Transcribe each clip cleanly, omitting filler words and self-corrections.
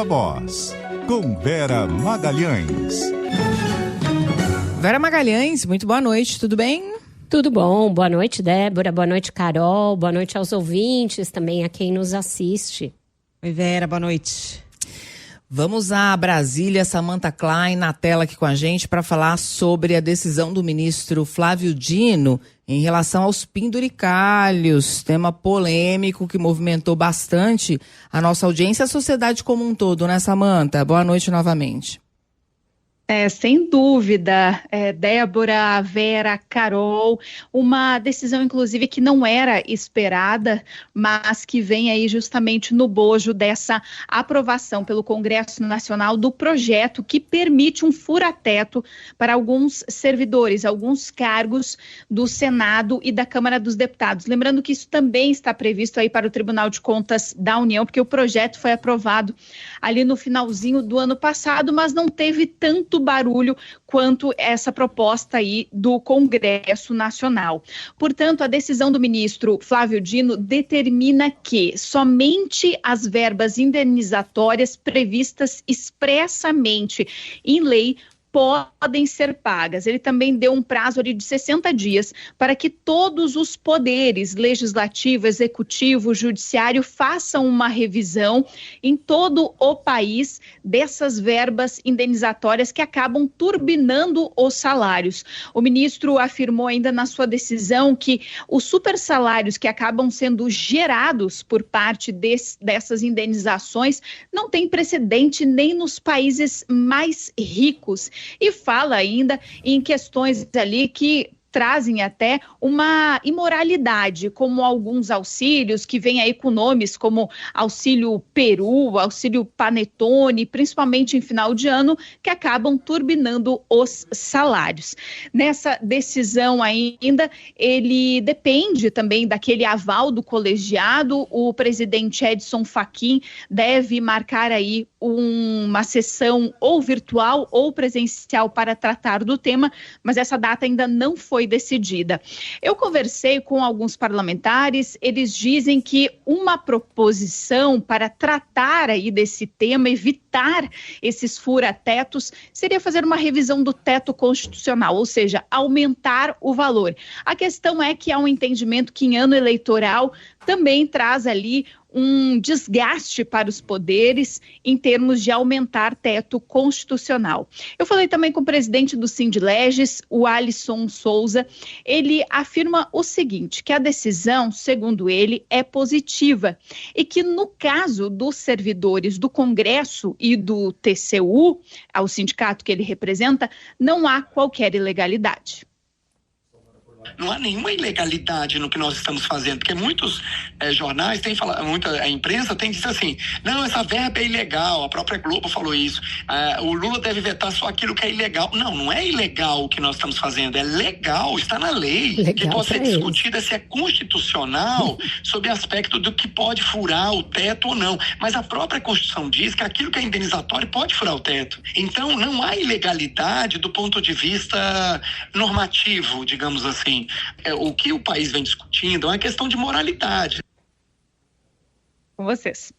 Viva Voz, com Vera Magalhães. Vera Magalhães, muito boa noite, tudo bem? Tudo bom, boa noite, Débora, boa noite, Carol, boa noite aos ouvintes, também a quem nos assiste. Oi, Vera, boa noite. Vamos a Brasília, Samantha Klein na tela aqui com a gente para falar sobre a decisão do ministro Flávio Dino em relação aos penduricalhos, tema polêmico que movimentou bastante a nossa audiência e a sociedade como um todo, né, Samantha? Boa noite novamente. Sem dúvida, Débora, Vera, Carol, uma decisão inclusive que não era esperada, mas que vem aí justamente no bojo dessa aprovação pelo Congresso Nacional do projeto que permite um fura-teto para alguns servidores, alguns cargos do Senado e da Câmara dos Deputados. Lembrando que isso também está previsto aí para o Tribunal de Contas da União, porque o projeto foi aprovado ali no finalzinho do ano passado, mas não teve tanto barulho quanto essa proposta aí do Congresso Nacional. Portanto, a decisão do ministro Flávio Dino determina que somente as verbas indenizatórias previstas expressamente em lei podem ser pagas. Ele também deu um prazo ali de 60 dias para que todos os poderes, legislativo, executivo, judiciário, façam uma revisão em todo o país dessas verbas indenizatórias que acabam turbinando os salários. O ministro afirmou ainda na sua decisão que os supersalários que acabam sendo gerados por parte dessas indenizações não têm precedente nem nos países mais ricos. E fala ainda em questões ali que trazem até uma imoralidade, como alguns auxílios que vêm aí com nomes como Auxílio Peru, Auxílio Panetone, principalmente em final de ano, que acabam turbinando os salários. Nessa decisão ainda, ele depende também daquele aval do colegiado. O presidente Edson Fachin deve marcar aí uma sessão ou virtual ou presencial para tratar do tema, mas essa data ainda não foi decidida. Eu conversei com alguns parlamentares, eles dizem que uma proposição para tratar aí desse tema, evitar esses fura-tetos, seria fazer uma revisão do teto constitucional, ou seja, aumentar o valor. A questão é que há um entendimento que em ano eleitoral também traz ali um desgaste para os poderes em termos de aumentar teto constitucional. Eu falei também com o presidente do Sindileges, o Alisson Souza. Ele afirma o seguinte, que a decisão, segundo ele, é positiva e que no caso dos servidores do Congresso e do TCU, ao sindicato que ele representa, não há qualquer ilegalidade. Não há nenhuma ilegalidade no que nós estamos fazendo, porque muitos jornais têm falado, a imprensa tem dito assim, não, essa verba é ilegal, a própria Globo falou isso, o Lula deve vetar só aquilo que é ilegal. Não, não é ilegal o que nós estamos fazendo, é legal, está na lei. Legal, que pode ser discutida se é constitucional sob aspecto do que pode furar o teto ou não, mas a própria Constituição diz que aquilo que é indenizatório pode furar o teto. Então não há ilegalidade do ponto de vista normativo, digamos assim. O que o país vem discutindo é uma questão de moralidade. Com vocês.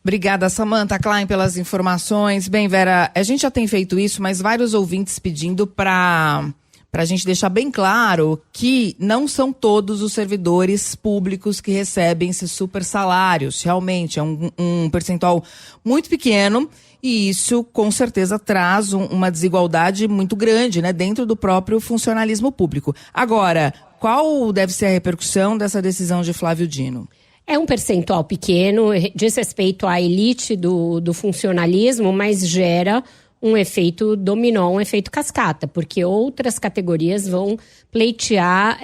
Obrigada, Samantha Klein, pelas informações. Bem, Vera, a gente já tem feito isso, mas vários ouvintes pedindo para a gente deixar bem claro que não são todos os servidores públicos que recebem esses super salários. Realmente é um percentual muito pequeno. E isso, com certeza, traz uma desigualdade muito grande, né, dentro do próprio funcionalismo público. Agora, qual deve ser a repercussão dessa decisão de Flávio Dino? É um percentual pequeno, diz respeito à elite do funcionalismo, mas gera um efeito dominó, um efeito cascata, porque outras categorias vão pleitear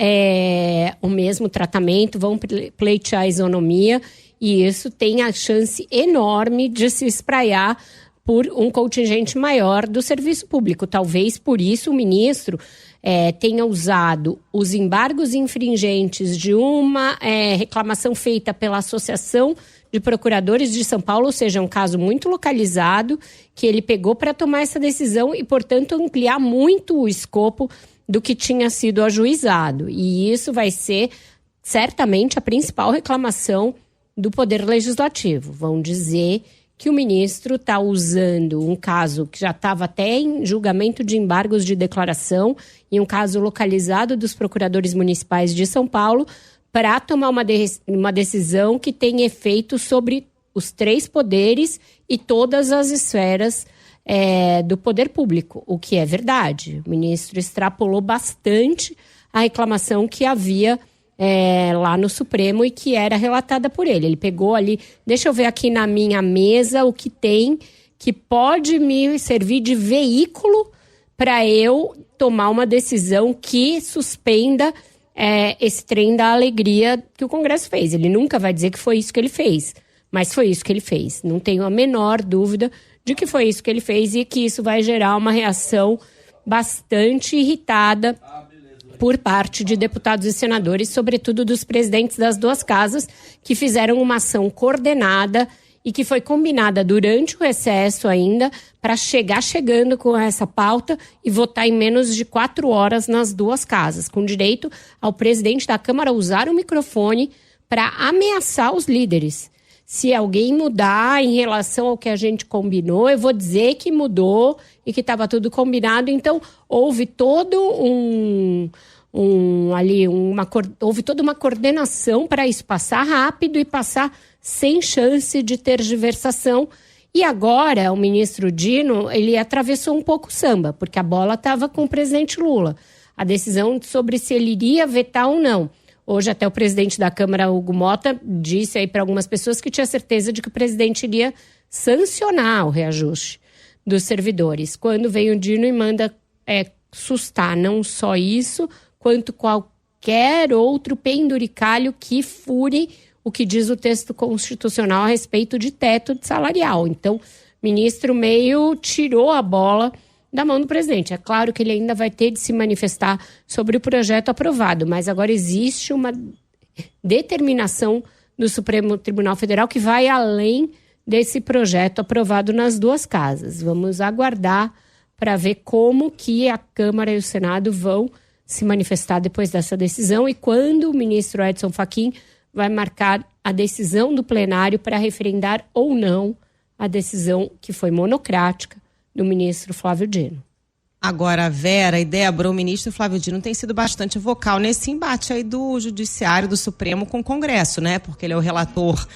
o mesmo tratamento, vão pleitear a isonomia, e isso tem a chance enorme de se espraiar por um contingente maior do serviço público. Talvez por isso o ministro tenha usado os embargos infringentes de uma reclamação feita pela Associação de Procuradores de São Paulo, ou seja, um caso muito localizado, que ele pegou para tomar essa decisão e, portanto, ampliar muito o escopo do que tinha sido ajuizado. E isso vai ser, certamente, a principal reclamação do Poder Legislativo. Vão dizer que o ministro está usando um caso que já estava até em julgamento de embargos de declaração, e um caso localizado dos procuradores municipais de São Paulo, para tomar uma decisão que tem efeito sobre os 3 poderes e todas as esferas do poder público, o que é verdade. O ministro extrapolou bastante a reclamação que havia lá no Supremo e que era relatada por ele. Ele pegou ali, deixa eu ver aqui na minha mesa o que tem que pode me servir de veículo para eu tomar uma decisão que suspenda esse trem da alegria que o Congresso fez. Ele nunca vai dizer que foi isso que ele fez, mas foi isso que ele fez. Não tenho a menor dúvida de que foi isso que ele fez e que isso vai gerar uma reação bastante irritada por parte de deputados e senadores, sobretudo dos presidentes das 2 casas, que fizeram uma ação coordenada e que foi combinada durante o recesso ainda para chegando com essa pauta e votar em menos de 4 horas nas 2 casas, com direito ao presidente da Câmara usar o microfone para ameaçar os líderes. Se alguém mudar em relação ao que a gente combinou, eu vou dizer que mudou e que estava tudo combinado. Então, houve todo houve toda uma coordenação para isso passar rápido e passar sem chance de tergiversação. E agora, o ministro Dino, ele atravessou um pouco o samba, porque a bola estava com o presidente Lula. A decisão sobre se ele iria vetar ou não. Hoje até o presidente da Câmara, Hugo Mota, disse aí para algumas pessoas que tinha certeza de que o presidente iria sancionar o reajuste dos servidores. Quando vem o Dino e manda sustar não só isso, quanto qualquer outro penduricalho que fure o que diz o texto constitucional a respeito de teto de salarial. Então, o ministro meio tirou a bola da mão do presidente. É claro que ele ainda vai ter de se manifestar sobre o projeto aprovado, mas agora existe uma determinação do Supremo Tribunal Federal que vai além desse projeto aprovado nas 2 casas. Vamos aguardar para ver como que a Câmara e o Senado vão se manifestar depois dessa decisão e quando o ministro Edson Fachin vai marcar a decisão do plenário para referendar ou não a decisão que foi monocrática do ministro Flávio Dino. Agora, Vera e Débora, o ministro Flávio Dino tem sido bastante vocal nesse embate aí do Judiciário, do Supremo com o Congresso, né? Porque ele é o relator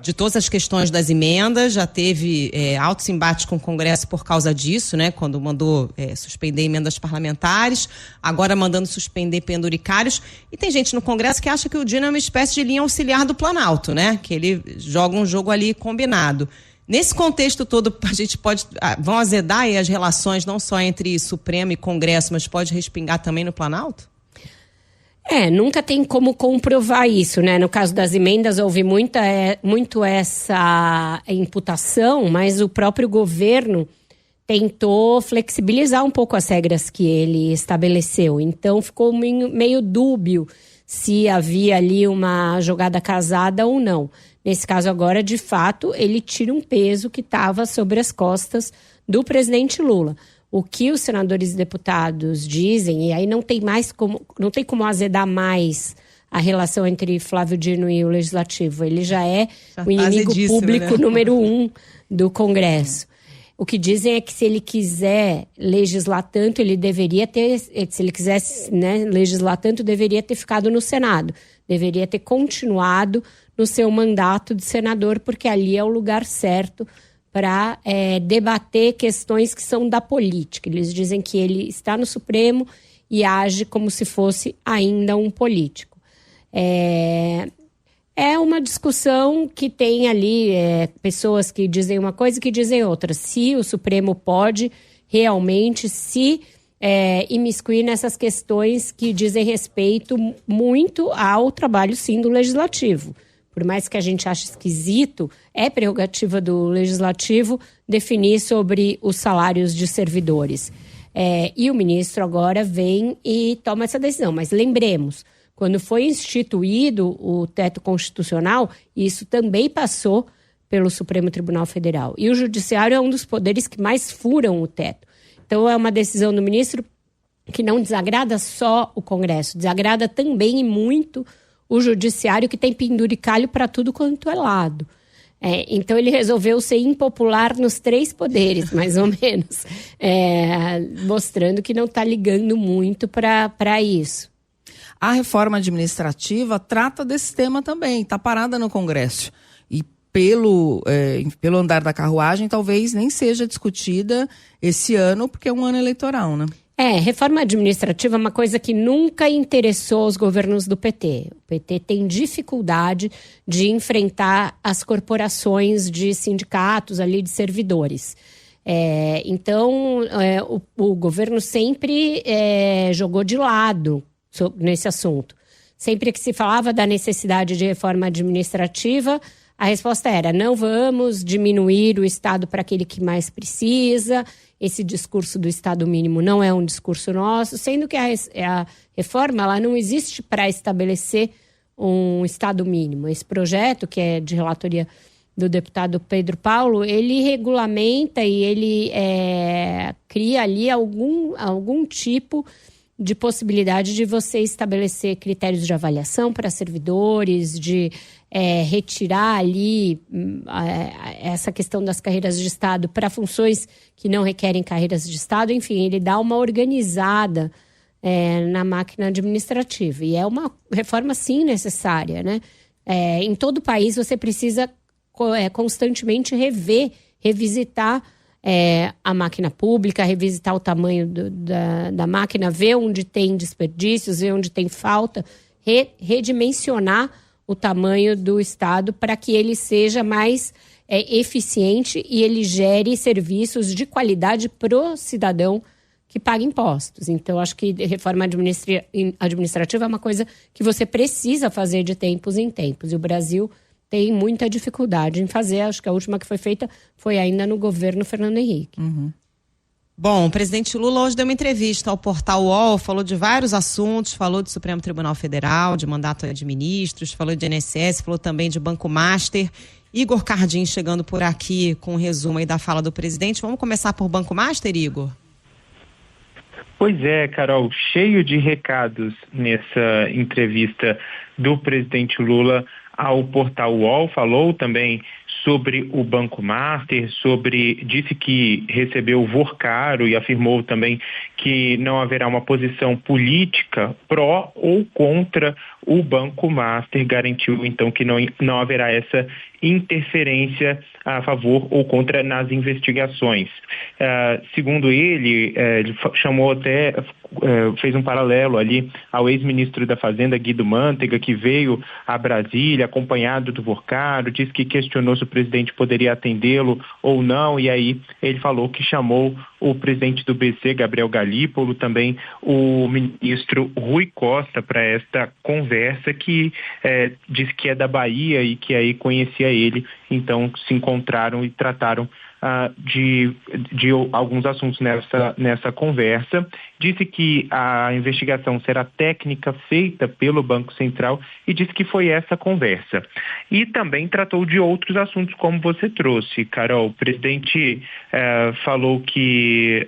de todas as questões das emendas, já teve altos embates com o Congresso por causa disso, né? Quando mandou suspender emendas parlamentares, agora mandando suspender penduricários. E tem gente no Congresso que acha que o Dino é uma espécie de linha auxiliar do Planalto, né? Que ele joga um jogo ali combinado. Nesse contexto todo, a gente vão azedar aí as relações não só entre Supremo e Congresso, mas pode respingar também no Planalto? Nunca tem como comprovar isso, né? No caso das emendas, houve muito essa imputação, mas o próprio governo tentou flexibilizar um pouco as regras que ele estabeleceu. Então, ficou meio dúbio se havia ali uma jogada casada ou não. Nesse caso agora, de fato, ele tira um peso que estava sobre as costas do presidente Lula. O que os senadores e deputados dizem, e aí não tem como azedar mais a relação entre Flávio Dino e o Legislativo. Ele já é o inimigo público, né? Número 1 do Congresso. O que dizem é que se ele quiser legislar tanto, ele deveria ter, se ele quisesse, né, legislar tanto, deveria ter ficado no Senado. Deveria ter continuado no seu mandato de senador, porque ali é o lugar certo para debater questões que são da política. Eles dizem que ele está no Supremo e age como se fosse ainda um político. É uma discussão que tem ali pessoas que dizem uma coisa e que dizem outra. Se o Supremo pode realmente se imiscuir nessas questões que dizem respeito muito ao trabalho, sim, do Legislativo. Por mais que a gente ache esquisito, é prerrogativa do Legislativo definir sobre os salários de servidores. E o ministro agora vem e toma essa decisão. Mas lembremos, quando foi instituído o teto constitucional, isso também passou pelo Supremo Tribunal Federal. E o Judiciário é um dos poderes que mais furam o teto. Então é uma decisão do ministro que não desagrada só o Congresso, desagrada também e muito o Judiciário, que tem penduricalho para tudo quanto é lado. Então ele resolveu ser impopular nos 3 poderes, mais ou menos, mostrando que não está ligando muito para isso. A reforma administrativa trata desse tema também, está parada no Congresso. E pelo andar da carruagem, talvez nem seja discutida esse ano, porque é um ano eleitoral, né? Reforma administrativa é uma coisa que nunca interessou os governos do PT. O PT tem dificuldade de enfrentar as corporações de sindicatos ali, de servidores. Então, o governo sempre jogou de lado nesse assunto. Sempre que se falava da necessidade de reforma administrativa, a resposta era: não vamos diminuir o Estado para aquele que mais precisa. Esse discurso do Estado mínimo não é um discurso nosso, sendo que a reforma ela não existe para estabelecer um Estado mínimo. Esse projeto, que é de relatoria do deputado Pedro Paulo, ele regulamenta e ele cria ali algum tipo de possibilidade de você estabelecer critérios de avaliação para servidores, de retirar ali essa questão das carreiras de Estado para funções que não requerem carreiras de Estado. Enfim, ele dá uma organizada na máquina administrativa. E é uma reforma, sim, necessária, né? Em todo o país você precisa constantemente revisitar a máquina pública, revisitar o tamanho da máquina, ver onde tem desperdícios, ver onde tem falta, redimensionar o tamanho do Estado para que ele seja mais eficiente e ele gere serviços de qualidade para o cidadão que paga impostos. Então, acho que reforma administrativa é uma coisa que você precisa fazer de tempos em tempos. E o Brasil tem muita dificuldade em fazer. Acho que a última que foi feita foi ainda no governo Fernando Henrique. Uhum. Bom, o presidente Lula hoje deu uma entrevista ao portal UOL, falou de vários assuntos, falou do Supremo Tribunal Federal, de mandato de ministros, falou de INSS, falou também de Banco Master. Igor Cardim chegando por aqui com um resumo aí da fala do presidente. Vamos começar por Banco Master, Igor? Pois é, Carol, cheio de recados nessa entrevista do presidente Lula ao portal UOL. Falou também sobre o Banco Master, disse que recebeu o Vorcaro e afirmou também que não haverá uma posição política pró ou contra o Banco Master. Garantiu então que não haverá essa interferência a favor ou contra nas investigações. Segundo ele chamou fez um paralelo ali ao ex-ministro da Fazenda, Guido Mantega, que veio a Brasília acompanhado do Vorcaro, disse que questionou se o presidente poderia atendê-lo ou não, e aí ele falou que chamou o presidente do BC, Gabriel Galípolo, também o ministro Rui Costa para esta conversa, que disse que é da Bahia e que aí conhecia ele, então se encontraram e trataram de alguns assuntos nessa conversa. Disse que a investigação será técnica, feita pelo Banco Central, e disse que foi essa conversa. E também tratou de outros assuntos, como você trouxe, Carol. O presidente falou que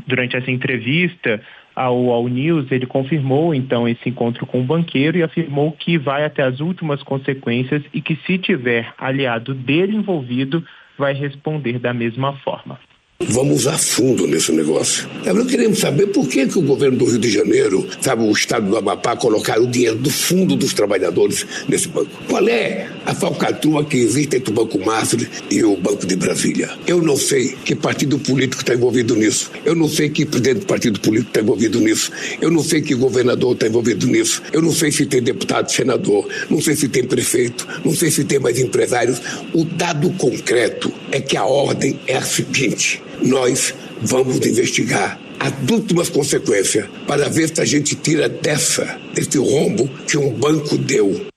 durante essa entrevista ao All News, ele confirmou então esse encontro com o banqueiro e afirmou que vai até as últimas consequências e que, se tiver aliado dele envolvido, vai responder da mesma forma. Vamos a fundo nesse negócio. Nós queremos saber por que o governo do Rio de Janeiro, o estado do Amapá, colocaram o dinheiro do fundo dos trabalhadores nesse banco. Qual é a falcatrua que existe entre o Banco Master e o Banco de Brasília? Eu não sei que partido político está envolvido nisso. Eu não sei que presidente do partido político está envolvido nisso. Eu não sei que governador está envolvido nisso. Eu não sei se tem deputado, senador. Não sei se tem prefeito. Não sei se tem mais empresários. O dado concreto é que a ordem é a seguinte: nós vamos investigar as últimas consequências para ver se a gente tira desse rombo que um banco deu.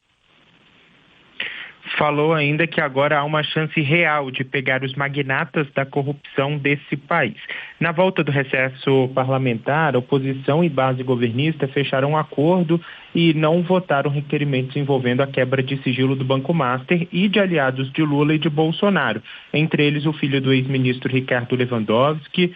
Falou ainda que agora há uma chance real de pegar os magnatas da corrupção desse país. Na volta do recesso parlamentar, a oposição e base governista fecharam um acordo e não votaram requerimentos envolvendo a quebra de sigilo do Banco Master e de aliados de Lula e de Bolsonaro, entre eles o filho do ex-ministro Ricardo Lewandowski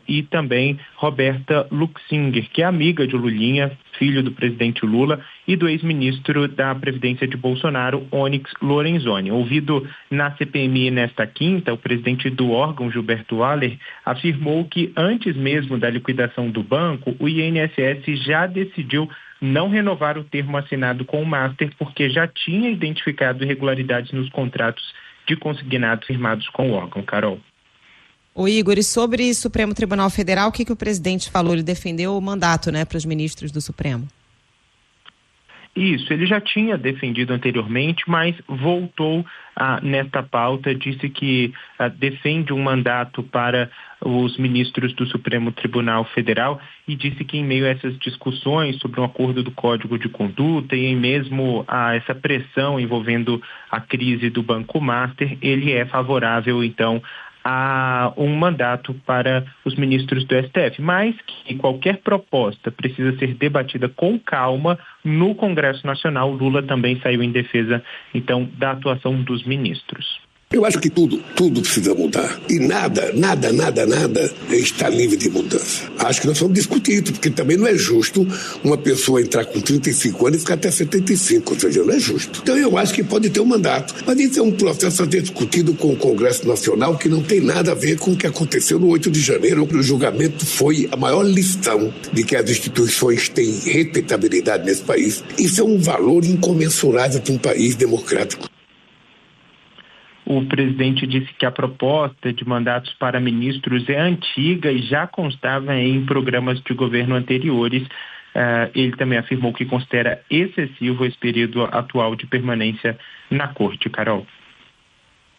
e também Roberta Luxinger, que é amiga de Lulinha, filho do presidente Lula, e do ex-ministro da Previdência de Bolsonaro, Onyx Lorenzoni. Ouvido na CPMI nesta quinta, o presidente do órgão, Gilberto Haller, afirmou que antes mesmo da liquidação do banco, o INSS já decidiu não renovar o termo assinado com o Master porque já tinha identificado irregularidades nos contratos de consignados firmados com o órgão. Carol. O Igor, e sobre Supremo Tribunal Federal, o que o presidente falou? Ele defendeu o mandato, né, para os ministros do Supremo. Isso, ele já tinha defendido anteriormente, mas voltou nesta pauta, disse que defende um mandato para os ministros do Supremo Tribunal Federal e disse que em meio a essas discussões sobre um acordo do Código de Conduta e em mesmo a essa pressão envolvendo a crise do Banco Master, ele é favorável, então, a um mandato para os ministros do STF, mas que qualquer proposta precisa ser debatida com calma no Congresso Nacional. Lula também saiu em defesa, então, da atuação dos ministros. Eu acho que tudo precisa mudar. E nada está livre de mudança. Acho que nós vamos discutir isso, porque também não é justo uma pessoa entrar com 35 anos e ficar até 75, ou seja, não é justo. Então eu acho que pode ter um mandato. Mas isso é um processo a ser discutido com o Congresso Nacional que não tem nada a ver com o que aconteceu no 8 de janeiro. O julgamento foi a maior lição de que as instituições têm respeitabilidade nesse país. Isso é um valor incomensurável para um país democrático. O presidente disse que a proposta de mandatos para ministros é antiga e já constava em programas de governo anteriores. Ele também afirmou que considera excessivo esse período atual de permanência na corte. Carol.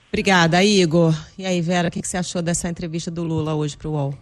Obrigada, Igor. E aí, Vera, o que você achou dessa entrevista do Lula hoje para o UOL?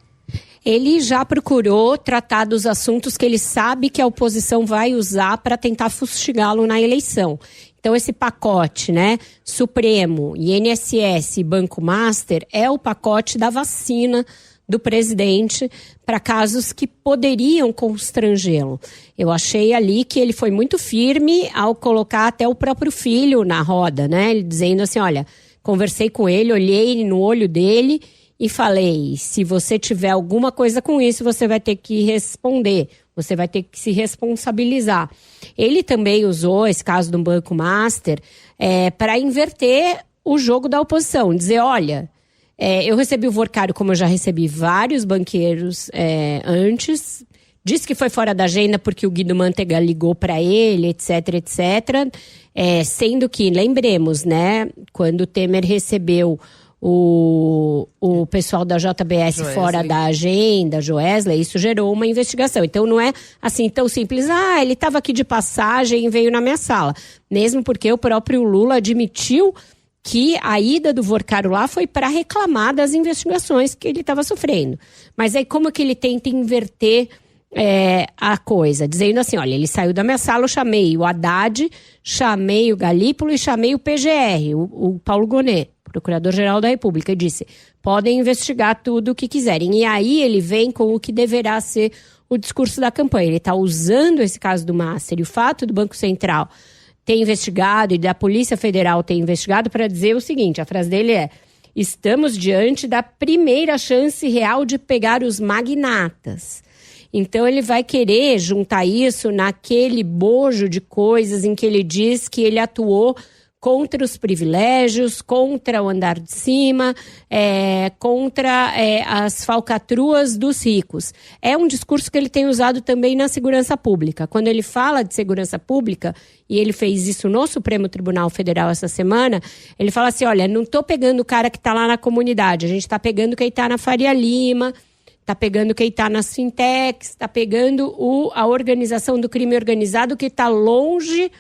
Ele já procurou tratar dos assuntos que ele sabe que a oposição vai usar para tentar fustigá-lo na eleição. Então, esse pacote, né, Supremo, INSS e Banco Master, é o pacote da vacina do presidente para casos que poderiam constrangê-lo. Eu achei ali que ele foi muito firme ao colocar até o próprio filho na roda, né, ele dizendo assim, olha, conversei com ele, olhei no olho dele e falei, se você tiver alguma coisa com isso, você vai ter que responder, você vai ter que se responsabilizar. Ele também usou esse caso do Banco Master para inverter o jogo da oposição, dizer, olha, eu recebi o Vorcário como eu já recebi vários banqueiros antes, disse que foi fora da agenda porque o Guido Mantega ligou para ele, etc, etc, sendo que, lembremos, né, quando o Temer recebeu o pessoal da JBS Joesley fora da agenda, Joesley, isso gerou uma investigação. Então não é assim tão simples, ele estava aqui de passagem e veio na minha sala. Mesmo porque o próprio Lula admitiu que a ida do Vorcário lá foi para reclamar das investigações que ele estava sofrendo. Mas aí como que ele tenta inverter a coisa? Dizendo assim, olha, ele saiu da minha sala, eu chamei o Haddad, chamei o Galípolo e chamei o PGR, o Paulo Gonet, Procurador-Geral da República, e disse, podem investigar tudo o que quiserem. E aí ele vem com o que deverá ser o discurso da campanha. Ele está usando esse caso do Master e o fato do Banco Central ter investigado e da Polícia Federal ter investigado para dizer o seguinte, a frase dele é, estamos diante da primeira chance real de pegar os magnatas. Então ele vai querer juntar isso naquele bojo de coisas em que ele diz que ele atuou contra os privilégios, contra o andar de cima, contra as falcatruas dos ricos. É um discurso que ele tem usado também na segurança pública. Quando ele fala de segurança pública, e ele fez isso no Supremo Tribunal Federal essa semana, ele fala assim, olha, não estou pegando o cara que está lá na comunidade, a gente está pegando quem está na Faria Lima, está pegando quem está nas fintechs, está pegando a organização do crime organizado que está longe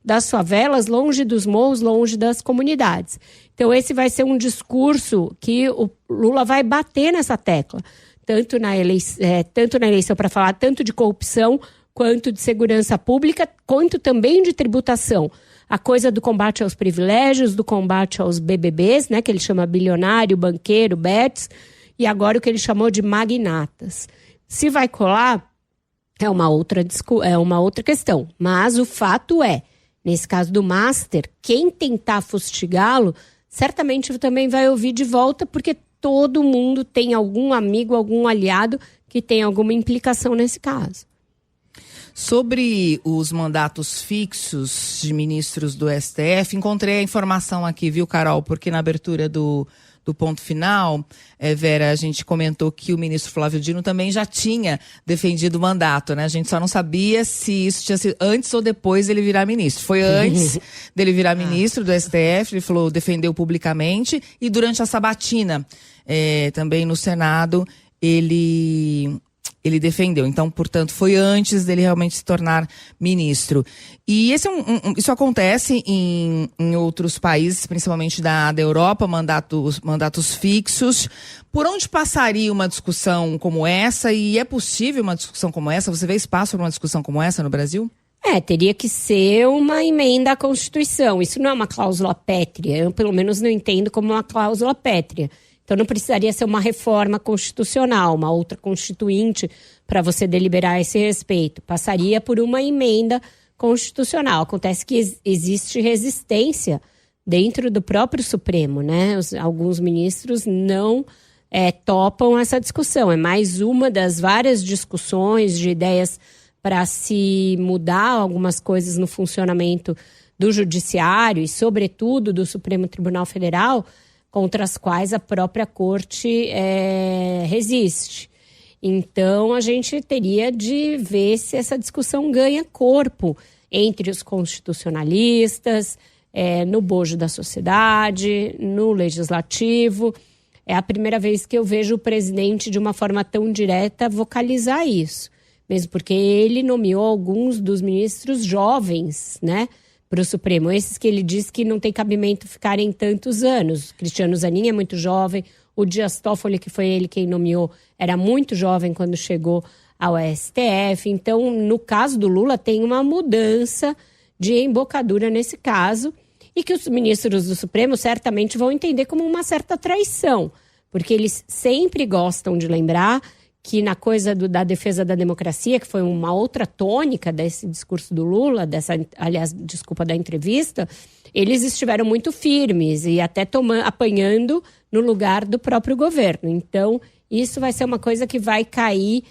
das favelas, longe dos morros, longe das comunidades. Então esse vai ser um discurso que o Lula vai bater nessa tecla, tanto na eleição para falar tanto de corrupção, quanto de segurança pública, quanto também de tributação. A coisa do combate aos privilégios, do combate aos BBBs, né, que ele chama bilionário, banqueiro, bets, e agora o que ele chamou de magnatas. Se vai colar, é uma outra questão. Mas o fato é, nesse caso do Master, quem tentar fustigá-lo, certamente também vai ouvir de volta, porque todo mundo tem algum amigo, algum aliado que tem alguma implicação nesse caso. Sobre os mandatos fixos de ministros do STF, encontrei a informação aqui, viu, Carol? Porque na abertura do ponto final, Vera, a gente comentou que o ministro Flávio Dino também já tinha defendido o mandato, né? A gente só não sabia se isso tinha sido antes ou depois dele virar ministro. Foi antes dele virar ministro do STF, ele falou, defendeu publicamente, e durante a sabatina, também no Senado, ele defendeu. Então, portanto, foi antes dele realmente se tornar ministro. E isso acontece em outros países, principalmente da Europa, mandatos fixos. Por onde passaria uma discussão como essa? E é possível uma discussão como essa? Você vê espaço para uma discussão como essa no Brasil? Teria que ser uma emenda à Constituição. Isso não é uma cláusula pétrea. Eu, pelo menos, não entendo como uma cláusula pétrea. Então, não precisaria ser uma reforma constitucional, uma outra constituinte para você deliberar a esse respeito. Passaria por uma emenda constitucional. Acontece que existe resistência dentro do próprio Supremo, né? Alguns ministros não topam essa discussão. É mais uma das várias discussões de ideias para se mudar algumas coisas no funcionamento do Judiciário e, sobretudo, do Supremo Tribunal Federal, contra as quais a própria corte resiste. Então, a gente teria de ver se essa discussão ganha corpo entre os constitucionalistas, no bojo da sociedade, no legislativo. É a primeira vez que eu vejo o presidente, de uma forma tão direta, vocalizar isso. Mesmo porque ele nomeou alguns dos ministros jovens, né, para o Supremo. Esses que ele diz que não tem cabimento ficarem tantos anos. Cristiano Zanin é muito jovem, o Dias Toffoli, que foi ele quem nomeou, era muito jovem quando chegou ao STF. Então, no caso do Lula, tem uma mudança de embocadura nesse caso, e que os ministros do Supremo certamente vão entender como uma certa traição, porque eles sempre gostam de lembrar que na coisa da defesa da democracia, que foi uma outra tônica desse discurso do Lula, da entrevista, eles estiveram muito firmes e até apanhando no lugar do próprio governo. Então, isso vai ser uma coisa que vai cair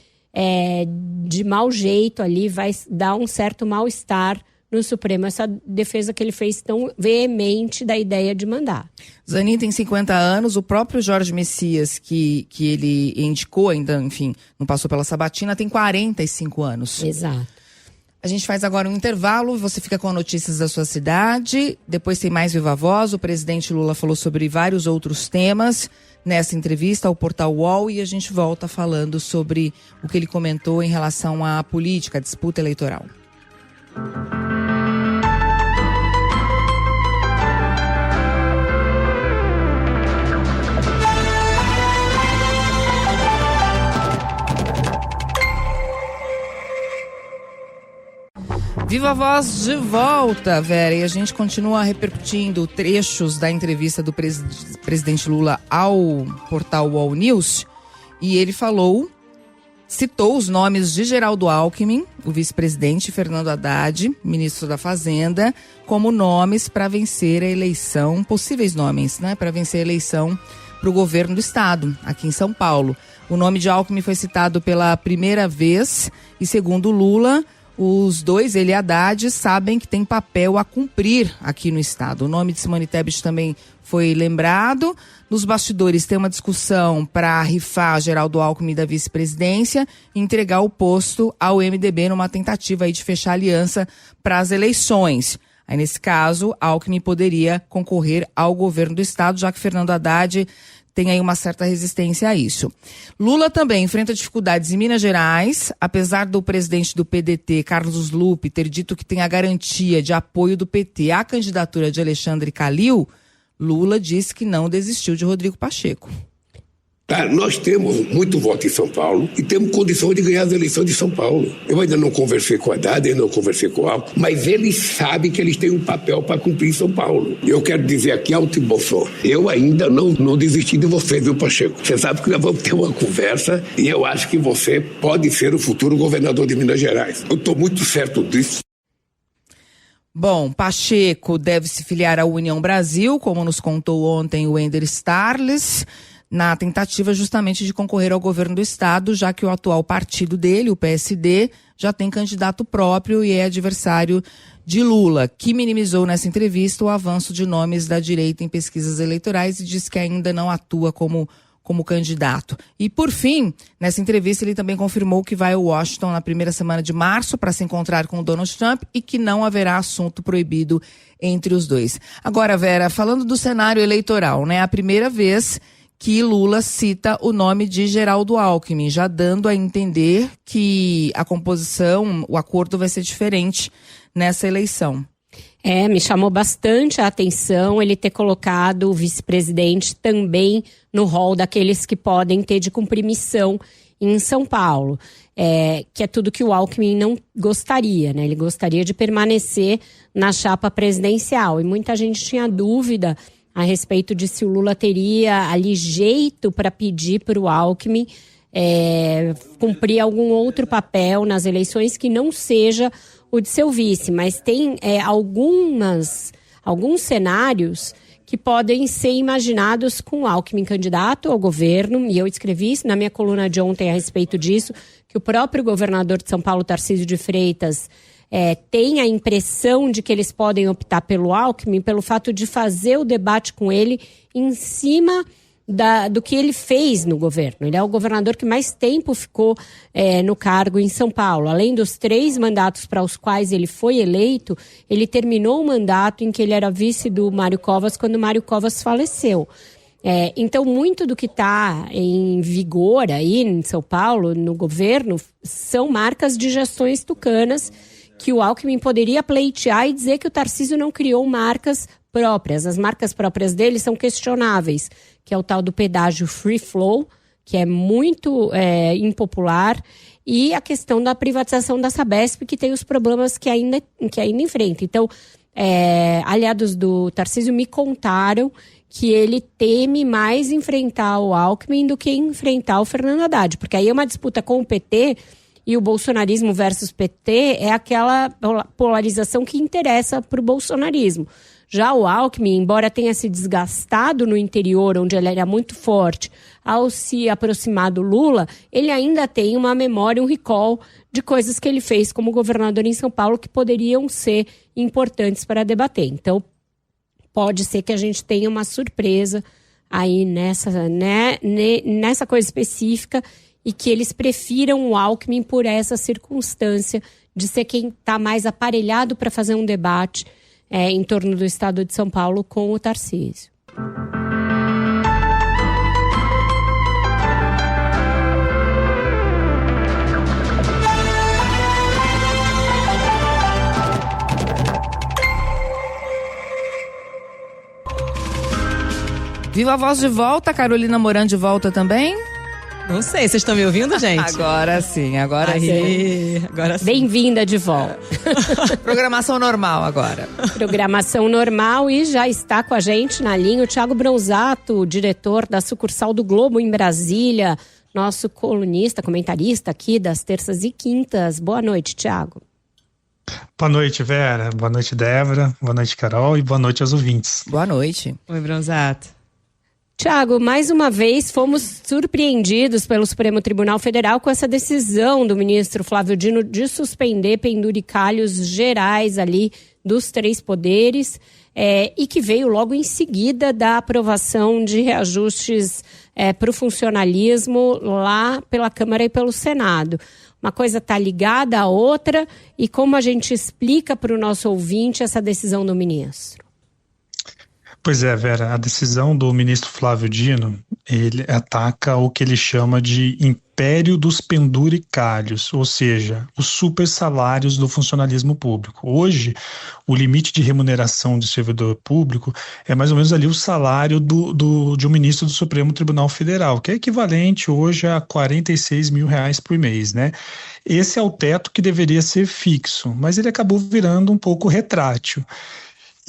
de mau jeito ali, vai dar um certo mal-estar no Supremo, essa defesa que ele fez tão veemente da ideia de mandar. Zanin tem 50 anos, o próprio Jorge Messias, que ele indicou ainda, enfim, não passou pela sabatina, tem 45 anos. Exato. A gente faz agora um intervalo, você fica com notícias da sua cidade, depois tem mais Viva Voz, o presidente Lula falou sobre vários outros temas nessa entrevista ao Portal UOL, e a gente volta falando sobre o que ele comentou em relação à política, à disputa eleitoral. Viva Voz de volta, Vera, e a gente continua repercutindo trechos da entrevista do presidente Lula ao portal UOL News, e ele citou os nomes de Geraldo Alckmin, o vice-presidente, Fernando Haddad, ministro da Fazenda, como nomes para vencer a eleição, possíveis nomes, né, para vencer a eleição para o governo do estado, aqui em São Paulo. O nome de Alckmin foi citado pela primeira vez e, segundo Lula, os dois, ele e Haddad, sabem que tem papel a cumprir aqui no estado. O nome de Simone Tebet também foi lembrado. Nos bastidores tem uma discussão para rifar Geraldo Alckmin da vice-presidência e entregar o posto ao MDB numa tentativa aí de fechar aliança para as eleições. Aí, nesse caso, Alckmin poderia concorrer ao governo do estado, já que Fernando Haddad tem aí uma certa resistência a isso. Lula também enfrenta dificuldades em Minas Gerais, apesar do presidente do PDT, Carlos Lupe, ter dito que tem a garantia de apoio do PT à candidatura de Alexandre Calil. Lula disse que não desistiu de Rodrigo Pacheco. Nós temos muito voto em São Paulo e temos condição de ganhar as eleições de São Paulo. Eu ainda não conversei com a Haddad, ainda não conversei com o Alckmin, mas eles sabem que eles têm um papel para cumprir em São Paulo. Eu quero dizer aqui, alto e bom som, eu ainda não desisti de você, viu, Pacheco? Você sabe que nós vamos ter uma conversa e eu acho que você pode ser o futuro governador de Minas Gerais. Eu estou muito certo disso. Bom, Pacheco deve se filiar à União Brasil, como nos contou ontem o Ender Starles. na tentativa justamente de concorrer ao governo do estado, já que o atual partido dele, o PSD, já tem candidato próprio e é adversário de Lula, que minimizou nessa entrevista o avanço de nomes da direita em pesquisas eleitorais e diz que ainda não atua como candidato. E, por fim, nessa entrevista ele também confirmou que vai a Washington na primeira semana de março para se encontrar com o Donald Trump e que não haverá assunto proibido entre os dois. Agora, Vera, falando do cenário eleitoral, né? A primeira vez que Lula cita o nome de Geraldo Alckmin, já dando a entender que a composição, o acordo vai ser diferente nessa eleição. Me chamou bastante a atenção ele ter colocado o vice-presidente também no rol daqueles que podem ter de cumprir missão em São Paulo, que é tudo que o Alckmin não gostaria, né? Ele gostaria de permanecer na chapa presidencial e muita gente tinha dúvida a respeito de se o Lula teria ali jeito para pedir para o Alckmin cumprir algum outro papel nas eleições que não seja o de seu vice, mas tem alguns cenários que podem ser imaginados com o Alckmin candidato ao governo, e eu escrevi isso na minha coluna de ontem a respeito disso, que o próprio governador de São Paulo, Tarcísio de Freitas, tem a impressão de que eles podem optar pelo Alckmin pelo fato de fazer o debate com ele em cima do que ele fez no governo. Ele é o governador que mais tempo ficou no cargo em São Paulo. Além dos 3 mandatos para os quais ele foi eleito, ele terminou o mandato em que ele era vice do Mário Covas, quando o Mário Covas faleceu. Então, muito do que está em vigor aí em São Paulo, no governo, são marcas de gestões tucanas que o Alckmin poderia pleitear e dizer que o Tarcísio não criou marcas próprias. As marcas próprias dele são questionáveis, que é o tal do pedágio free flow, que é muito impopular, e a questão da privatização da Sabesp, que tem os problemas que ainda enfrenta. Então, aliados do Tarcísio me contaram que ele teme mais enfrentar o Alckmin do que enfrentar o Fernando Haddad, porque aí é uma disputa com o PT, e o bolsonarismo versus PT é aquela polarização que interessa para o bolsonarismo. Já o Alckmin, embora tenha se desgastado no interior, onde ele era muito forte, ao se aproximar do Lula, ele ainda tem uma memória, um recall de coisas que ele fez como governador em São Paulo que poderiam ser importantes para debater. Então, pode ser que a gente tenha uma surpresa aí nessa coisa específica e que eles prefiram o Alckmin por essa circunstância de ser quem está mais aparelhado para fazer um debate em torno do estado de São Paulo com o Tarcísio. Viva a Voz de volta, Carolina Moran de volta também? Não sei, vocês estão me ouvindo, gente? Agora sim, agora sim. Bem-vinda de volta. Programação normal agora. Programação normal, e já está com a gente na linha o Thiago Bronzato, diretor da sucursal do Globo em Brasília, nosso colunista, comentarista aqui das terças e quintas. Boa noite, Thiago. Boa noite, Vera. Boa noite, Débora. Boa noite, Carol. E boa noite aos ouvintes. Boa noite. Oi, Bronzato. Tiago, mais uma vez fomos surpreendidos pelo Supremo Tribunal Federal com essa decisão do ministro Flávio Dino de suspender penduricalhos gerais ali dos 3 poderes e que veio logo em seguida da aprovação de reajustes para o funcionalismo lá pela Câmara e pelo Senado. Uma coisa está ligada à outra, e como a gente explica para o nosso ouvinte essa decisão do ministro? Pois é, Vera, a decisão do ministro Flávio Dino, ele ataca o que ele chama de império dos penduricalhos, ou seja, os super salários do funcionalismo público. Hoje, o limite de remuneração de servidor público é mais ou menos ali o salário de um ministro do Supremo Tribunal Federal, que é equivalente hoje a R$46 mil por mês, né? Esse é o teto que deveria ser fixo, mas ele acabou virando um pouco retrátil.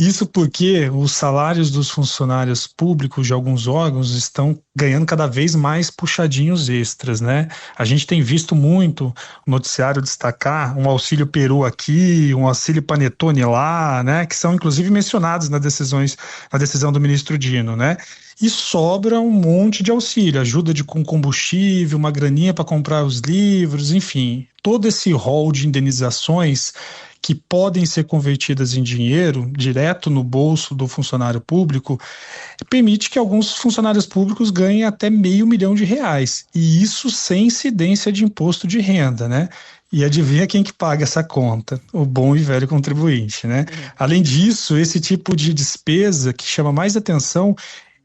Isso porque os salários dos funcionários públicos de alguns órgãos estão ganhando cada vez mais puxadinhos extras, né? A gente tem visto muito o noticiário destacar um auxílio peru aqui, um auxílio panetone lá, né? Que são inclusive mencionados na decisão do ministro Dino, né? e sobra um monte de auxílio, ajuda com combustível, uma graninha para comprar os livros, enfim, todo esse rol de indenizações que podem ser convertidas em dinheiro direto no bolso do funcionário público, permite que alguns funcionários públicos ganhem até R$500 mil, e isso sem incidência de imposto de renda, né? E adivinha quem que paga essa conta? O bom e velho contribuinte, né? Além disso, esse tipo de despesa que chama mais atenção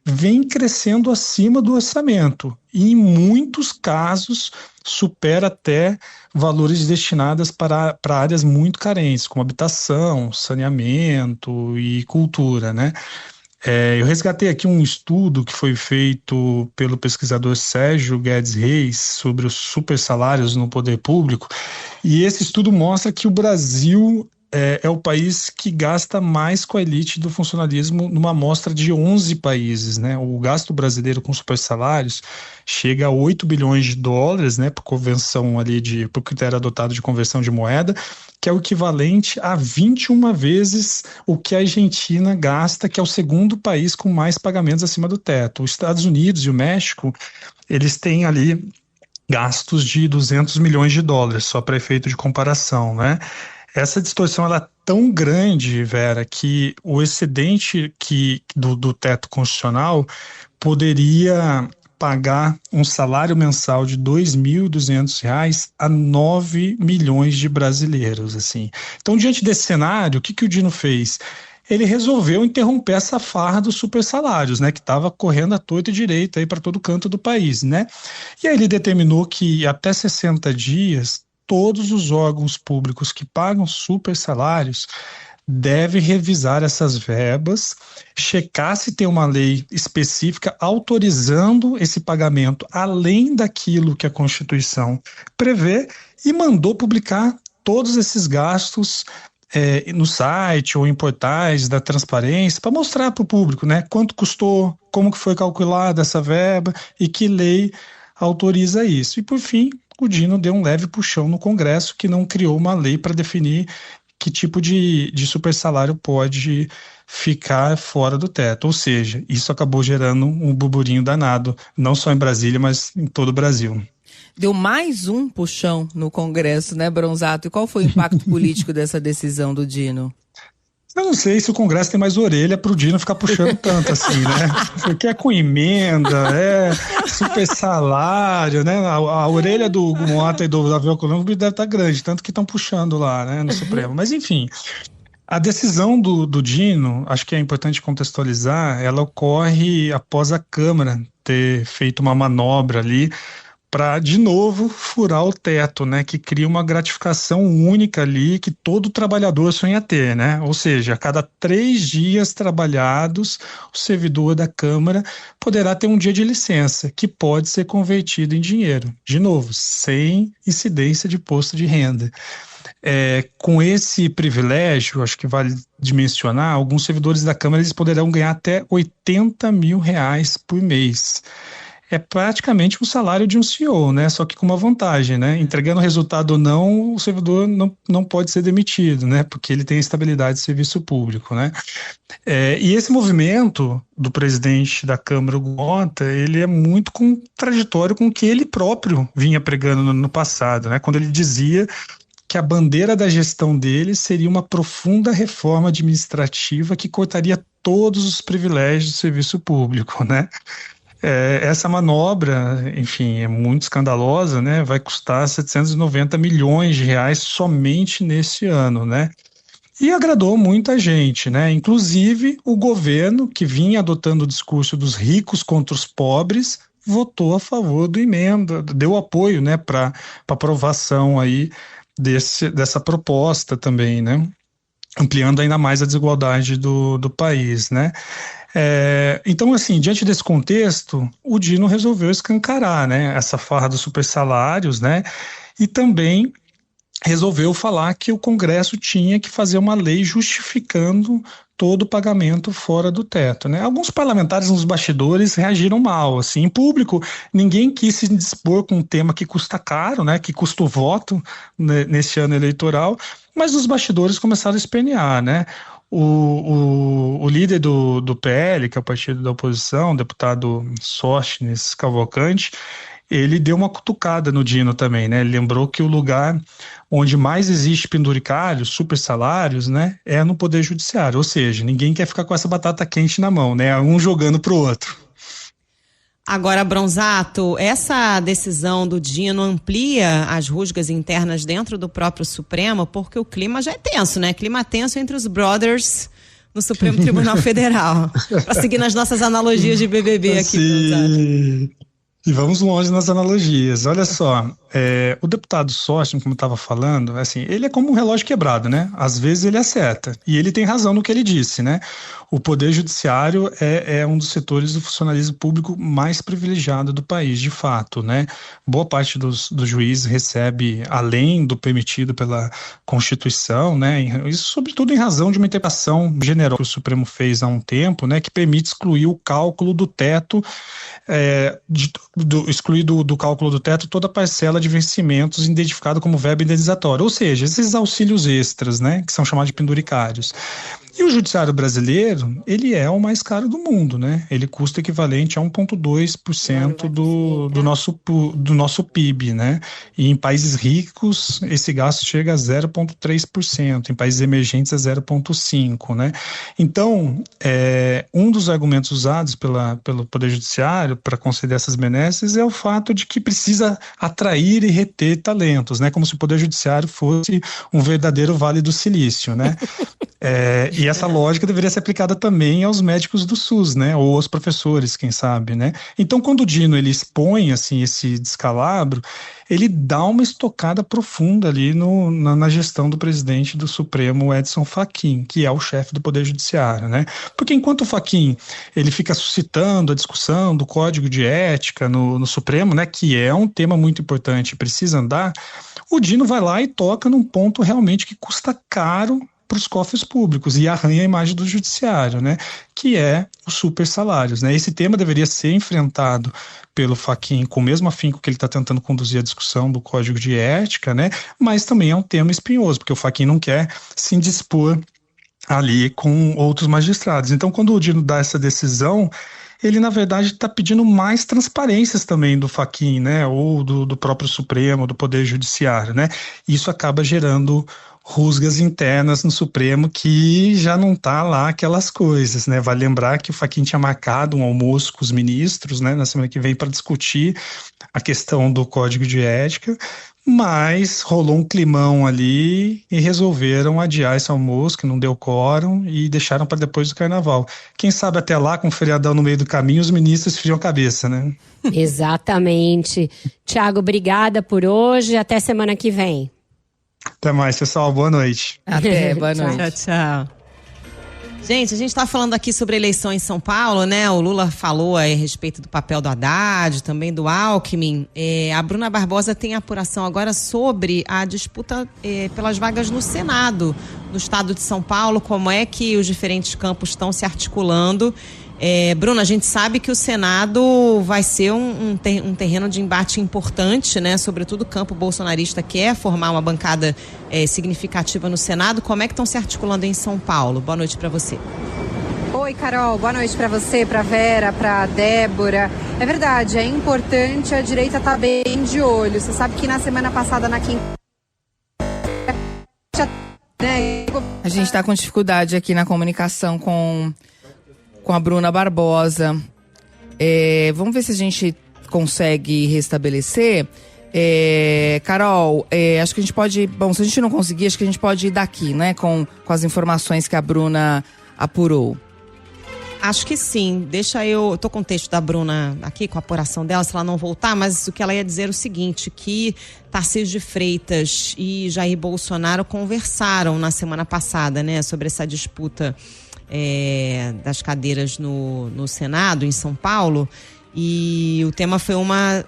vem crescendo acima do orçamento e, em muitos casos, supera até valores destinados para áreas muito carentes, como habitação, saneamento e cultura, né? Eu resgatei aqui um estudo que foi feito pelo pesquisador Sérgio Guedes Reis sobre os supersalários no poder público, e esse estudo mostra que o Brasil é o país que gasta mais com a elite do funcionalismo numa amostra de 11 países, né? O gasto brasileiro com supersalários chega a $8 bilhões, né? Por convenção ali por critério adotado de conversão de moeda, que é o equivalente a 21 vezes o que a Argentina gasta, que é o segundo país com mais pagamentos acima do teto. Os Estados Unidos e o México, eles têm ali gastos de $200 milhões, só para efeito de comparação, né? Essa distorção ela é tão grande, Vera, que o excedente do teto constitucional poderia pagar um salário mensal de R$2.200 a 9 milhões de brasileiros, assim. Então, diante desse cenário, o que o Dino fez? Ele resolveu interromper essa farra dos supersalários, né, que estava correndo à torta e direita aí para todo canto do país, né? E aí ele determinou que até 60 dias todos os órgãos públicos que pagam supersalários devem revisar essas verbas, checar se tem uma lei específica autorizando esse pagamento além daquilo que a Constituição prevê, e mandou publicar todos esses gastos no site ou em portais da transparência para mostrar para o público, né, quanto custou, como que foi calculada essa verba e que lei autoriza isso. E por fim, o Dino deu um leve puxão no Congresso, que não criou uma lei para definir que tipo de supersalário pode ficar fora do teto. Ou seja, isso acabou gerando um burburinho danado, não só em Brasília, mas em todo o Brasil. Deu mais um puxão no Congresso, né, Bronzato? E qual foi o impacto político dessa decisão do Dino? Eu não sei se o Congresso tem mais orelha pro Dino ficar puxando tanto assim, né? Porque é com emenda, super salário, né? A orelha do Mota e do Davi Alcolumbre deve estar grande, tanto que estão puxando lá, né, no Supremo. Mas enfim, a decisão do Dino, acho que é importante contextualizar, ela ocorre após a Câmara ter feito uma manobra ali para, de novo, furar o teto, né, que cria uma gratificação única ali que todo trabalhador sonha ter, né? Ou seja, a cada 3 dias trabalhados, o servidor da Câmara poderá ter um dia de licença, que pode ser convertido em dinheiro, de novo, sem incidência de imposto de renda. Com esse privilégio, acho que vale dimensionar, alguns servidores da Câmara eles poderão ganhar até R$80 mil por mês. É praticamente o salário de um CEO, né? Só que com uma vantagem, né? Entregando resultado ou não, o servidor não pode ser demitido, né? Porque ele tem estabilidade de serviço público, né? E esse movimento do presidente da Câmara, o Mota, ele é muito contraditório com o que ele próprio vinha pregando no passado, né? Quando ele dizia que a bandeira da gestão dele seria uma profunda reforma administrativa que cortaria todos os privilégios do serviço público, né? Essa manobra, enfim, é muito escandalosa, né? Vai custar R$790 milhões somente nesse ano, né? E agradou muita gente, né? Inclusive o governo, que vinha adotando o discurso dos ricos contra os pobres, votou a favor do emenda, deu apoio, né, para aprovação aí dessa proposta também, né? Ampliando ainda mais a desigualdade do país, né? Então, assim, diante desse contexto, o Dino resolveu escancarar, né, essa farra dos supersalários, né, e também resolveu falar que o Congresso tinha que fazer uma lei justificando todo o pagamento fora do teto, né? Alguns parlamentares nos bastidores reagiram mal, assim, em público ninguém quis se dispor com um tema que custa caro, né, que custa o voto, né, nesse ano eleitoral, mas os bastidores começaram a espernear, né? O líder do PL, que é o partido da oposição, o deputado Sóstenes Cavalcante, ele deu uma cutucada no Dino também, né? Ele lembrou que o lugar onde mais existe penduricalhos, super salários, né, é no Poder Judiciário. Ou seja, ninguém quer ficar com essa batata quente na mão, né? Um jogando pro outro. Agora, Bronzato, essa decisão do Dino amplia as rusgas internas dentro do próprio Supremo, porque o clima já é tenso, né? Clima tenso entre os brothers no Supremo Tribunal Federal. Para seguir nas nossas analogias de BBB aqui, Bronzato. E vamos longe nas analogias. Olha só, o deputado Sóstenes, como eu estava falando, assim, ele é como um relógio quebrado, né? Às vezes ele acerta. E ele tem razão no que ele disse, né? O Poder Judiciário é um dos setores do funcionalismo público mais privilegiado do país, de fato, né? Boa parte dos juízes recebe além do permitido pela Constituição, né? Isso, sobretudo, em razão de uma interpretação generosa que o Supremo fez há um tempo, né? Que permite excluir o cálculo do teto, excluir do cálculo do teto toda a parcela de vencimentos identificada como verba indenizatória, ou seja, esses auxílios extras, né? Que são chamados de penduricários. E o judiciário brasileiro, ele é o mais caro do mundo, né? Ele custa equivalente a 1,2% do nosso PIB, né? E em países ricos, esse gasto chega a 0,3%, em países emergentes é 0,5%, né? Então, um dos argumentos usados pelo Poder Judiciário para conceder essas benesses é o fato de que precisa atrair e reter talentos, né? Como se o Poder Judiciário fosse um verdadeiro Vale do Silício, né? E essa lógica deveria ser aplicada também aos médicos do SUS, né? Ou aos professores, quem sabe, né? Então, quando o Dino ele expõe assim, esse descalabro, ele dá uma estocada profunda ali na gestão do presidente do Supremo, Edson Fachin, que é o chefe do Poder Judiciário, né? Porque enquanto o Fachin ele fica suscitando a discussão do Código de Ética no Supremo, né? Que é um tema muito importante e precisa andar, o Dino vai lá e toca num ponto realmente que custa caro para os cofres públicos e arranha a imagem do judiciário, né, que é os super salários, né. Esse tema deveria ser enfrentado pelo Fachin com o mesmo afinco que ele está tentando conduzir a discussão do Código de Ética, né, mas também é um tema espinhoso, porque o Fachin não quer se indispor ali com outros magistrados. Então, quando o Dino dá essa decisão, ele, na verdade, está pedindo mais transparências também do Fachin, né, ou do próprio Supremo, do Poder Judiciário, né. Isso acaba gerando rusgas internas no Supremo que já não está lá aquelas coisas, né? Vale lembrar que o Fachin tinha marcado um almoço com os ministros, né, na semana que vem para discutir a questão do Código de Ética, mas rolou um climão ali e resolveram adiar esse almoço, que não deu quórum, e deixaram para depois do Carnaval. Quem sabe até lá, com o feriadão no meio do caminho, os ministros friam a cabeça, né? Exatamente. Tiago, obrigada por hoje. Até semana que vem. Até mais, pessoal. Boa noite. Até, boa noite. Tchau, tchau. Gente, a gente está falando aqui sobre a eleição em São Paulo, né? O Lula falou aí a respeito do papel do Haddad, também do Alckmin. A Bruna Barbosa tem apuração agora sobre a disputa pelas vagas no Senado, no estado de São Paulo, como é que os diferentes campos estão se articulando. Bruna, a gente sabe que o Senado vai ser um terreno de embate importante, né? Sobretudo o campo bolsonarista quer formar uma bancada significativa no Senado. Como é que estão se articulando em São Paulo? Boa noite para você. Oi, Carol. Boa noite para você, para Vera, para Débora. É verdade, é importante a direita estar bem de olho. Você sabe que na semana passada, na quinta... A gente está com dificuldade aqui na comunicação com a Bruna Barbosa. Vamos ver se a gente consegue restabelecer. Carol, acho que a gente pode... Bom, se a gente não conseguir, acho que a gente pode ir daqui, né? Com as informações que a Bruna apurou. Acho que sim. Eu tô com o texto da Bruna aqui, com a apuração dela, se ela não voltar, mas o que ela ia dizer é o seguinte, que Tarcísio de Freitas e Jair Bolsonaro conversaram na semana passada, né? Sobre essa disputa das cadeiras no Senado, em São Paulo, e o tema foi uma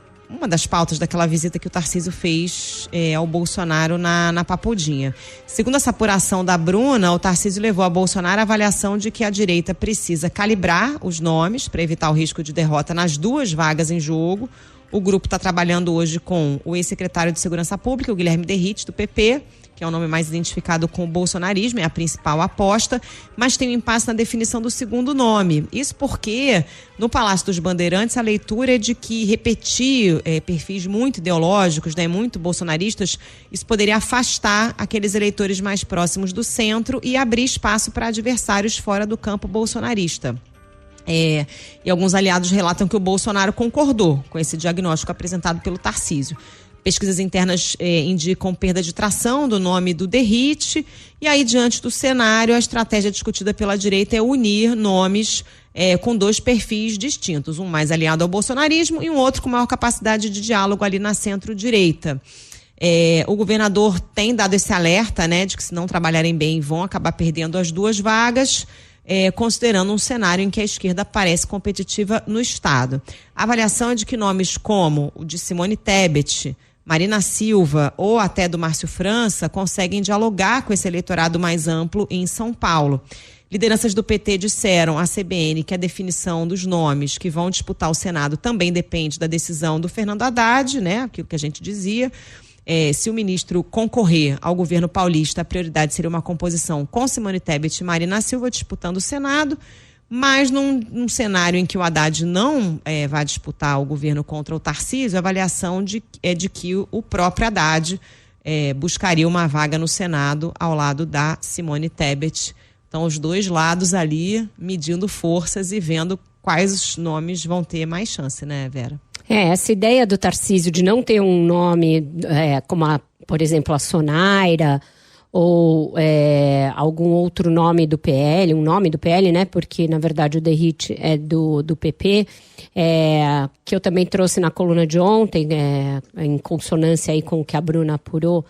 das pautas daquela visita que o Tarcísio fez ao Bolsonaro na Papuldinha. Segundo essa apuração da Bruna, o Tarcísio levou a Bolsonaro a avaliação de que a direita precisa calibrar os nomes para evitar o risco de derrota nas duas vagas em jogo. O grupo está trabalhando hoje com o ex-secretário de Segurança Pública, o Guilherme Derrite, do PP, que é o nome mais identificado com o bolsonarismo, é a principal aposta, mas tem um impasse na definição do segundo nome. Isso porque, no Palácio dos Bandeirantes, a leitura é de que repetir perfis muito ideológicos, né, muito bolsonaristas, isso poderia afastar aqueles eleitores mais próximos do centro e abrir espaço para adversários fora do campo bolsonarista. E alguns aliados relatam que o Bolsonaro concordou com esse diagnóstico apresentado pelo Tarcísio. Pesquisas internas indicam perda de tração do nome do Derrite, e aí, diante do cenário, a estratégia discutida pela direita é unir nomes com dois perfis distintos, um mais aliado ao bolsonarismo e um outro com maior capacidade de diálogo ali na centro-direita. O governador tem dado esse alerta, né, de que se não trabalharem bem vão acabar perdendo as duas vagas, considerando um cenário em que a esquerda parece competitiva no estado. A avaliação é de que nomes como o de Simone Tebet, Marina Silva ou até do Márcio França conseguem dialogar com esse eleitorado mais amplo em São Paulo. Lideranças do PT disseram à CBN que a definição dos nomes que vão disputar o Senado também depende da decisão do Fernando Haddad, né? Aquilo que a gente dizia. Se o ministro concorrer ao governo paulista, a prioridade seria uma composição com Simone Tebet e Marina Silva disputando o Senado, mas num cenário em que o Haddad não vai disputar o governo contra o Tarcísio, a avaliação é de que o próprio Haddad buscaria uma vaga no Senado ao lado da Simone Tebet. Então, os dois lados ali medindo forças e vendo quais os nomes vão ter mais chance, né, Vera? Essa ideia do Tarcísio de não ter um nome como, por exemplo, a Sonaira ou algum outro nome do PL, um nome do PL, né? Porque, na verdade, o Derrite é do PP, que eu também trouxe na coluna de ontem, em consonância aí com o que a Bruna apurou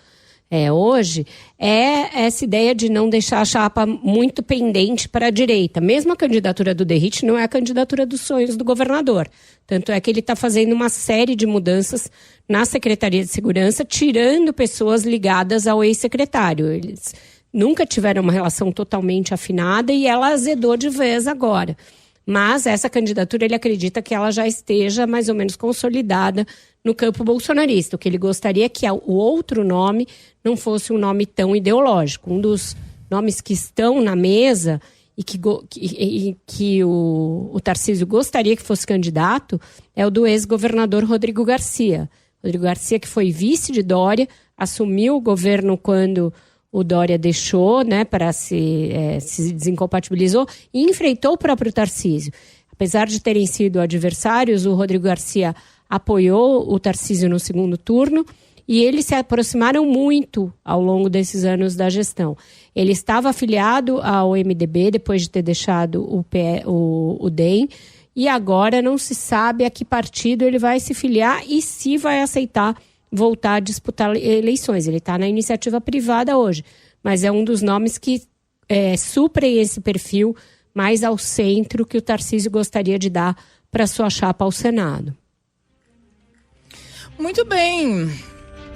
hoje, essa ideia de não deixar a chapa muito pendente para a direita. Mesmo a candidatura do Derrite não é a candidatura dos sonhos do governador. Tanto é que ele está fazendo uma série de mudanças na Secretaria de Segurança, tirando pessoas ligadas ao ex-secretário. Eles nunca tiveram uma relação totalmente afinada e ela azedou de vez agora. Mas essa candidatura, ele acredita que ela já esteja mais ou menos consolidada no campo bolsonarista. O que ele gostaria é que o outro nome não fosse um nome tão ideológico. Um dos nomes que estão na mesa e que o Tarcísio gostaria que fosse candidato é o do ex-governador Rodrigo Garcia. Rodrigo Garcia, que foi vice de Dória, assumiu o governo quando o Dória deixou, né, para se desincompatibilizou e enfrentou o próprio Tarcísio. Apesar de terem sido adversários, o Rodrigo Garcia apoiou o Tarcísio no segundo turno e eles se aproximaram muito ao longo desses anos da gestão. Ele estava afiliado ao MDB depois de ter deixado o DEM e agora não se sabe a que partido ele vai se filiar e se vai aceitar voltar a disputar eleições. Ele está na iniciativa privada hoje, mas é um dos nomes que suprem esse perfil mais ao centro que o Tarcísio gostaria de dar para sua chapa ao Senado. Muito bem.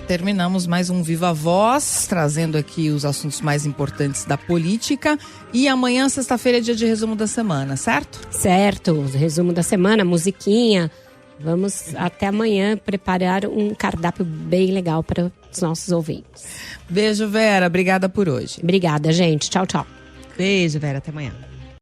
Terminamos mais um Viva Voz, trazendo aqui os assuntos mais importantes da política. E amanhã, sexta-feira, é dia de resumo da semana, certo? Certo, resumo da semana, musiquinha. Vamos até amanhã preparar um cardápio bem legal para os nossos ouvintes. Beijo, Vera. Obrigada por hoje. Obrigada, gente. Tchau, tchau. Beijo, Vera. Até amanhã.